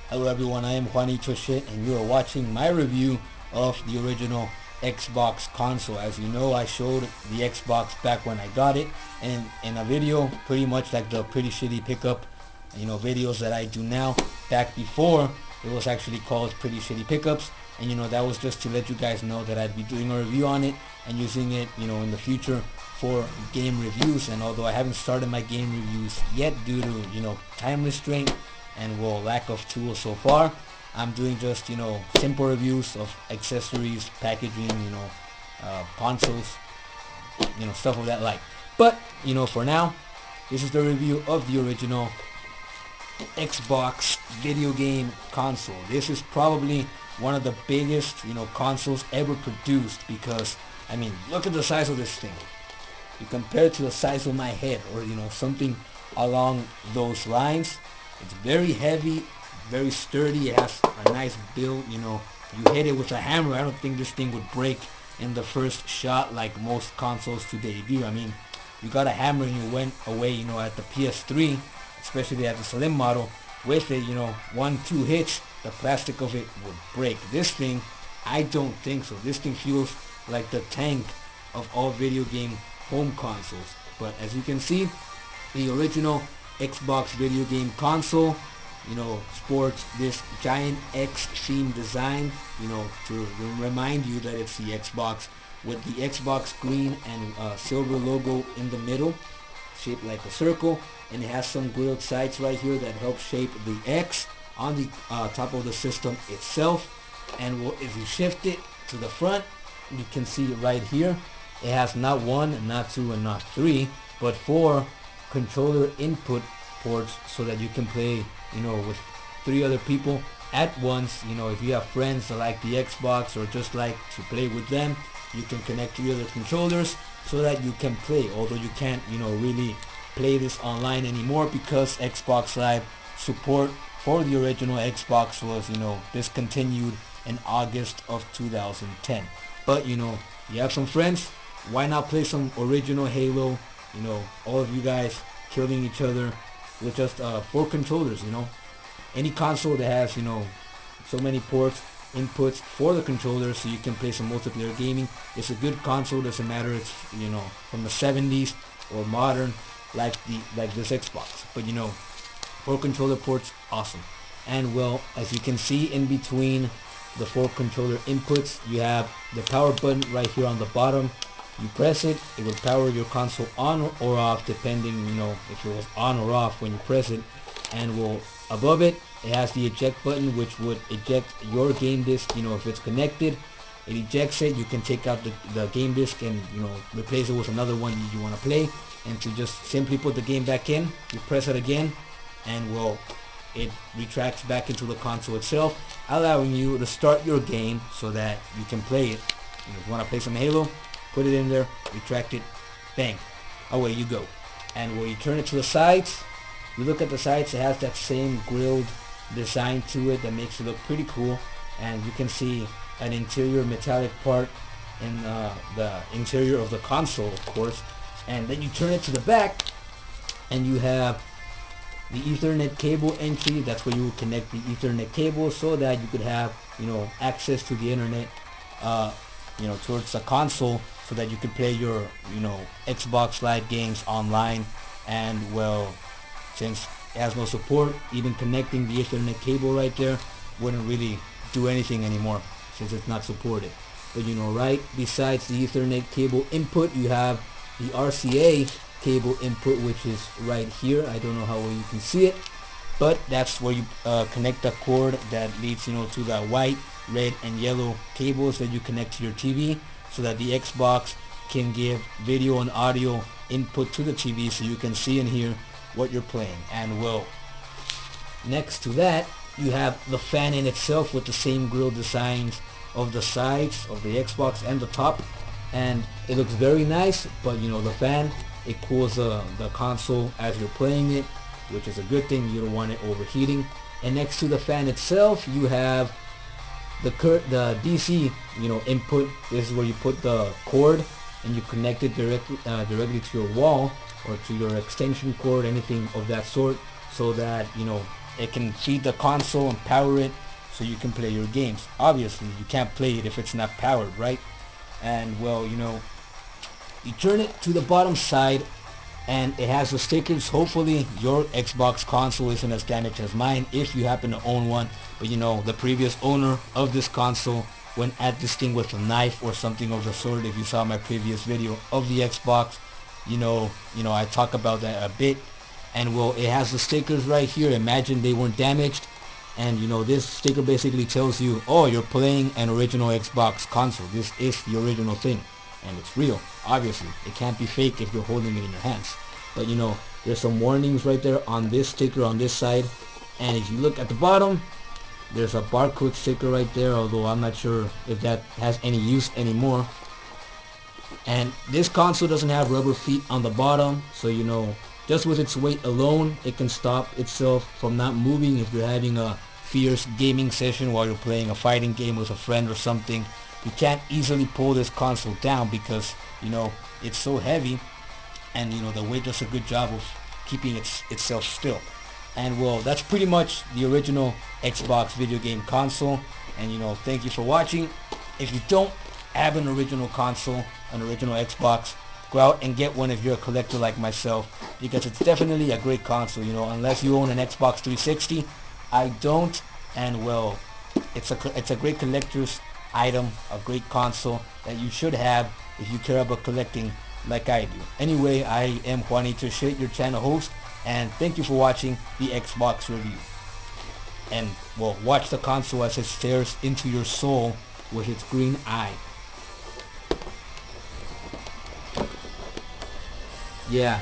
Hello everyone, I am Juanito Shet and you are watching my review of the original Xbox console. As you know, I showed the Xbox back when I got it and in a video pretty much like the pretty shitty pickup videos that I do now. Back before it was actually called pretty shitty pickups, and that was just to let you guys know that I'd be doing a review on it and using it in the future for game reviews. And although I haven't started my game reviews yet due to time restraint and lack of tools so far, I'm doing just simple reviews of accessories, packaging, consoles, stuff of that like. But for now, this is the review of the original Xbox video game console. This is probably one of the biggest consoles ever produced, because I mean, look at the size of this thing. You compare it to the size of my head, or something along those lines. It's very heavy, very sturdy. It has a nice build. You hit it with a hammer, I don't think this thing would break in the first shot like most consoles today do. I mean, you got a hammer and you went away at the PS3, especially at the slim model. With it, 1-2 hits, the plastic of it would break. This thing, I don't think so. This thing feels like the tank of all video game home consoles. But as you can see, the original Xbox video game console, sports this giant X theme design, to remind you that it's the Xbox, with the Xbox green and silver logo in the middle, shaped like a circle, and it has some grilled sights right here that help shape the X on the top of the system itself. And if you shift it to the front, you can see it right here. It has not one, not two, and not three, but four controller input ports, so that you can play with 3 other people at once. If you have friends that like the Xbox or just like to play with them, you can connect 3 other controllers so that you can play. Although you can't really play this online anymore, because Xbox Live support for the original Xbox was discontinued in August of 2010. But you have some friends, why not play some original Halo? All of you guys killing each other with just 4 controllers. Any console that has so many ports, inputs for the controller, so you can play some multiplayer gaming. It's a good console. Doesn't matter it's from the 70s or modern like this Xbox. But 4 controller ports, awesome. And as you can see, in between the 4 controller inputs, you have the power button right here on the bottom. You press it, it will power your console on or off, depending if it was on or off when you press it. And above it, it has the eject button, which would eject your game disc if it's connected. It ejects it. You can take out the game disc and replace it with another one you want to play. And to just simply put the game back in, you press it again, and it retracts back into the console itself, allowing you to start your game so that you can play it. If you want to play some Halo, put it in there, retract it, bang, away you go. And when you turn it to the sides, you look at the sides, it has that same grilled design to it that makes it look pretty cool. And you can see an interior metallic part in the interior of the console, of course. And then you turn it to the back, and you have the Ethernet cable entry. That's where you will connect the Ethernet cable so that you could have access to the internet towards the console, so that you could play your Xbox Live games online. And since it has no support, even connecting the Ethernet cable right there wouldn't really do anything anymore, since it's not supported. But right besides the Ethernet cable input, you have the RCA cable input, which is right here. I don't know how well you can see it, but that's where you connect the cord that leads to the white, red, and yellow cables that you connect to your TV, so that the Xbox can give video and audio input to the TV, so you can see and hear what you're playing. And next to that, you have the fan in itself with the same grill designs of the sides of the Xbox and the top, and it looks very nice. But the fan, it cools the console as you're playing it, which is a good thing. You don't want it overheating. And next to the fan itself, you have the DC input. This is where you put the cord and you connect it directly to your wall or to your extension cord, anything of that sort, so that it can feed the console and power it so you can play your games. Obviously, you can't play it if it's not powered, right? And well, you turn it to the bottom side and it has the stickers. Hopefully your Xbox console isn't as damaged as mine if you happen to own one. But the previous owner of this console went at this thing with a knife or something of the sort. If you saw my previous video of the Xbox, I talk about that a bit. And well, it has the stickers right here. Imagine they weren't damaged. And this sticker basically tells you, oh, you're playing an original Xbox console. This is the original thing. And it's real. Obviously, it can't be fake if you're holding it in your hands. But there's some warnings right there on this sticker on this side. And if you look at the bottom, there's a barcode sticker right there, although I'm not sure if that has any use anymore. And this console doesn't have rubber feet on the bottom, so just with its weight alone, it can stop itself from not moving if you're having a fierce gaming session while you're playing a fighting game with a friend or something. You can't easily pull this console down because it's so heavy, and the weight does a good job of keeping itself still. And well, that's pretty much the original Xbox video game console. And thank you for watching. If you don't have an original console, an original Xbox, go out and get one if you're a collector like myself, because it's definitely a great console. Unless you own an Xbox 360. I don't, and well, it's a great collector's item, a great console that you should have if you care about collecting like I do. Anyway, I am Juanito Shet, your channel host, and thank you for watching the Xbox review. And well, watch the console as it stares into your soul with its green eye. Yeah,